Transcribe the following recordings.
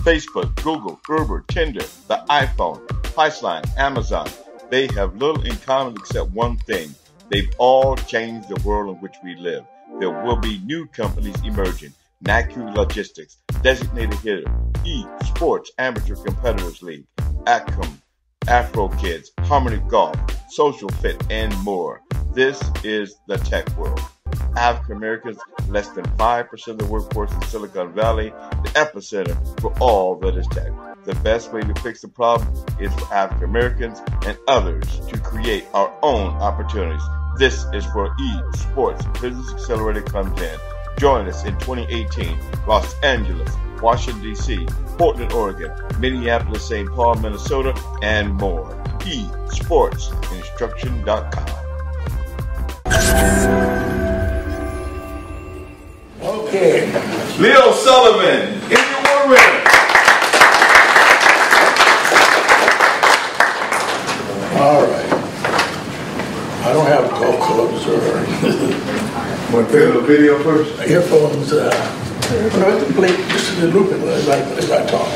Facebook, Google, Uber, Tinder, the iPhone, Priceline, Amazon. They have little in common except one thing. They've all changed the world in which we live. There will be new companies emerging. NACU Logistics, Designated Hitter, eSports Amateur Competitors League, Acom, Afro Kids, Harmony Golf, Social Fit, and more. This is the tech world. African Americans, less than 5% of the workforce in Silicon Valley, the epicenter for all that is tech. The best way to fix the problem is for African Americans and others to create our own opportunities. This is where eSports Business Accelerator comes in. Join us in 2018, Los Angeles, Washington, D.C., Portland, Oregon, Minneapolis, St. Paul, Minnesota, and more. eSportsInstruction.com. Okay. Leo Sullivan, in your war winner. All right. I don't have golf clubs or... Want to play the video first? Earphones, I can play just a little bit as I talk.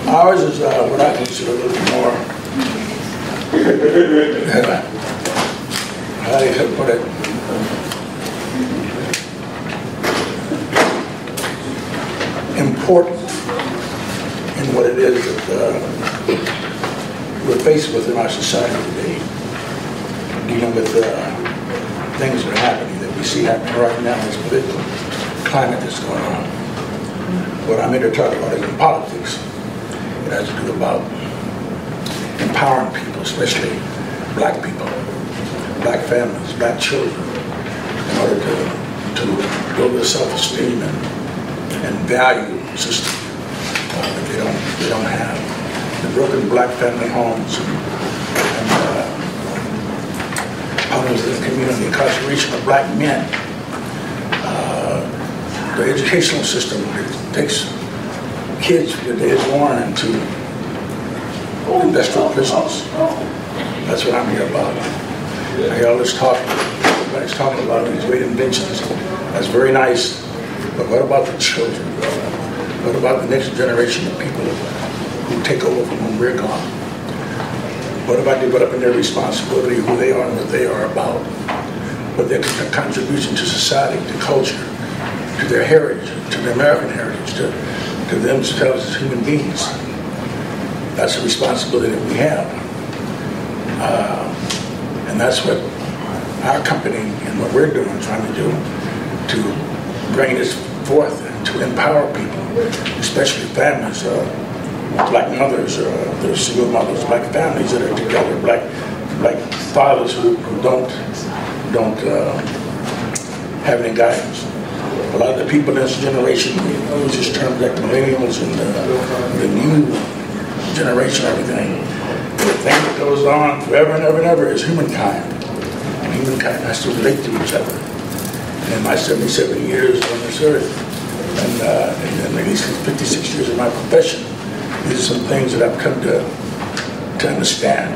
Ours is what I consider a little more, how do you put it? Important in what it is that we're faced with in our society today, dealing with things that are happening, that we see happening right now in this political climate that's going on. What I'm here to talk about is in politics. It has to do about empowering people, especially black people, black families, black children, in order to build their self-esteem and value system that they don't have. The broken black family homes and problems in the community, incarceration of black men, the educational system that takes kids from the day it's born into industrial prisons. That's what I'm here about. I hear all this talk, everybody's talking about these great inventions. That's very nice, but what about the children? What about the next generation of people who take over from when we're gone? What about developing their responsibility, who they are and what they are about? What their contribution to society, to culture, to their heritage, to their American heritage, to themselves as human beings. That's a responsibility that we have. And that's what our company and what we're doing, trying to do, to bring this forth and to empower people, especially families, black mothers, their single mothers, black families that are together, black fathers who don't have any guidance. A lot of the people in this generation use this term like millennials and the new generation, everything. The thing that goes on forever and ever and ever is humankind. And humankind has to relate to each other. And in my 77 years on this earth, and at least 56 years of my profession, these are some things that I've come to understand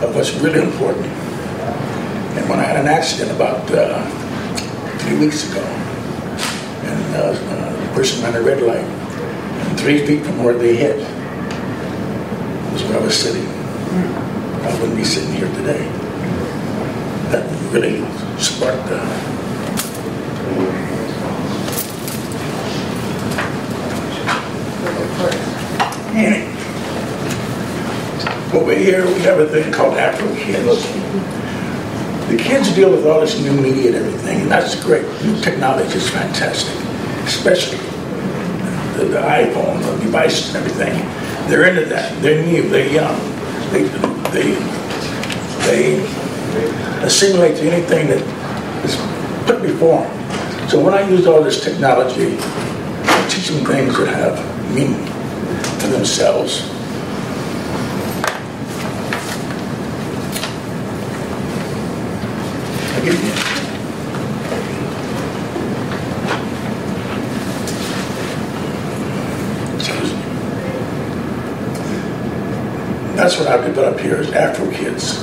of what's really important. And when I had an accident about 3 weeks ago, and the person ran a red light, and 3 feet from where they hit was where I was sitting. I wouldn't be sitting here today. That really sparked over here we have a thing called Afro Kids. The kids deal with all this new media and everything, and that's great. New technology is fantastic, especially the iPhone, the devices and everything. They're into that. They're new. They're young. They assimilate to anything that is put before them. So when I use all this technology, I teach them things that have meaning to themselves. That's what I've developed here is Afro Kids,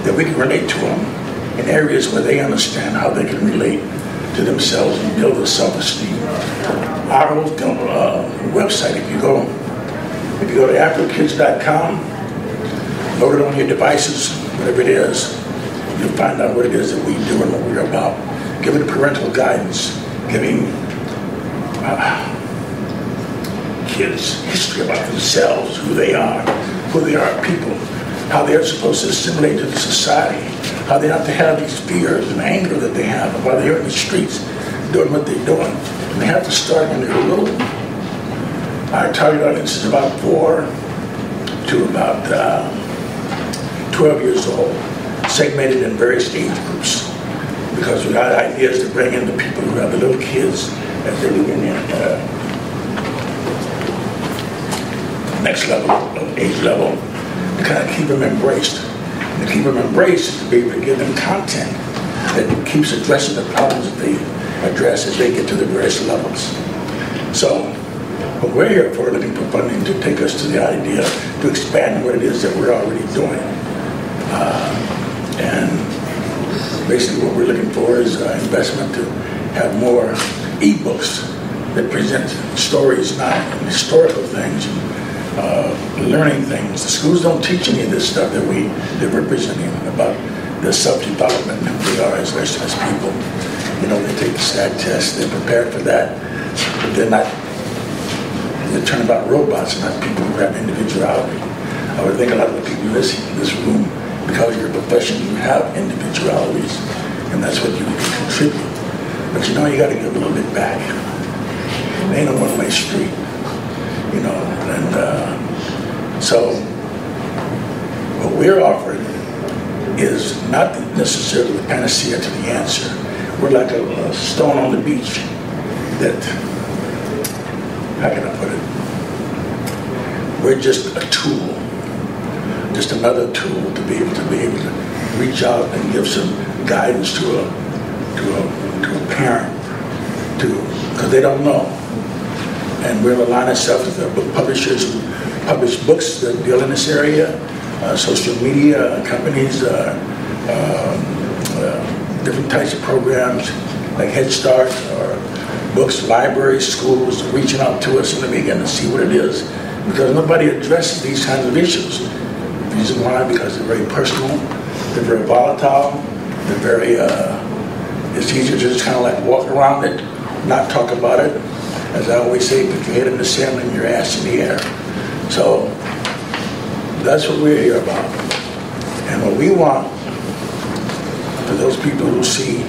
that we can relate to them in areas where they understand how they can relate to themselves and build their self-esteem. our whole website, if you go to AfroKids.com, load it on your devices, whatever it is, you'll find out what it is that we do and what we're about. Giving parental guidance, giving kids history about themselves, who they are people, how they're supposed to assimilate to the society, how they have to have these fears and anger that they have, while they're in the streets doing what they're doing. And they have to start when they're little. Our target audience is about 4 to about 12 years old, segmented in various age groups, because we got ideas to bring in the people who have the little kids as they begin their next level of age level, to kind of keep them embraced. And to keep them embraced is to be able to give them content that keeps addressing the problems that they address as they get to the various levels. So what we're here for, looking for funding to take us to the idea to expand what it is that we're already doing. And basically what we're looking for is investment to have more e-books that present stories, not historical things, learning things. The schools don't teach any of this stuff that we're presenting about the self-development and who they are as people. You know, they take the SAT test, they're prepared for that, but they're turning about robots and not people who have individuality. I would think a lot of the people listening in this room, because of your profession, you have individualities, and that's what you can contribute. But you know, you got to give a little bit back. It ain't a one-way street, you know. And so, what we're offering is not necessarily the panacea to the answer. We're like a stone on the beach that, how can I put it? We're just a tool. Just another tool to be able to reach out and give some guidance to a parent, because they don't know. And we'll align ourselves with the book publishers who publish books that deal in this area, social media companies, different types of programs like Head Start, or books, libraries, schools, reaching out to us and begin to see what it is, because nobody addresses these kinds of issues. The reason why? Because they're very personal, they're very volatile, they're very, it's easier to just kind of like walk around it, not talk about it. As I always say, put your head in the sand and your ass in the air. So that's what we're here about. And what we want for those people who see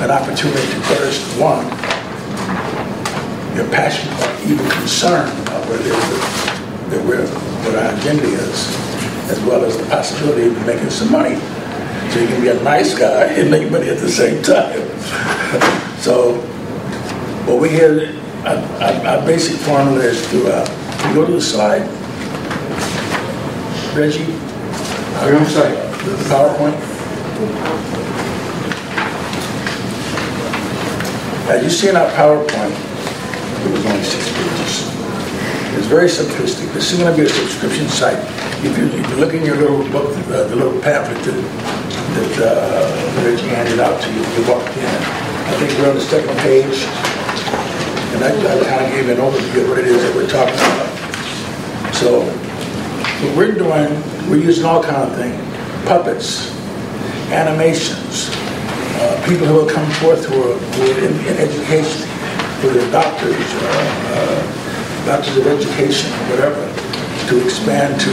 an opportunity to first, one, your passion or even concern about what it is what our agenda is, as well as the possibility of making some money. So you can be a nice guy and make money at the same time. So what we hear, our basic formula is to, you go to the slide, Reggie, the PowerPoint. As you see in our PowerPoint, it was only 6 pages. It's very simplistic. This is going to be a subscription site. If you look in your little book, the little pamphlet that Reggie handed out to you when you walked in, I think we're on the second page, and I kind of gave an overview of what it is that we're talking about. So what we're doing, we're using all kinds of things: puppets, animations, people who will come forth who are in education, who are doctors, doctors of education, or whatever, to expand to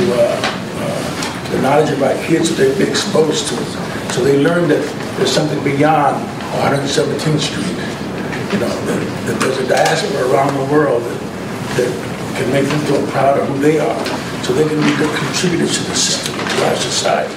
the knowledge of our kids that they've been exposed to. So they learn that there's something beyond 117th Street. You know, that there's a diaspora around the world that can make them feel proud of who they are, so they can be good contributors to the system, to our society.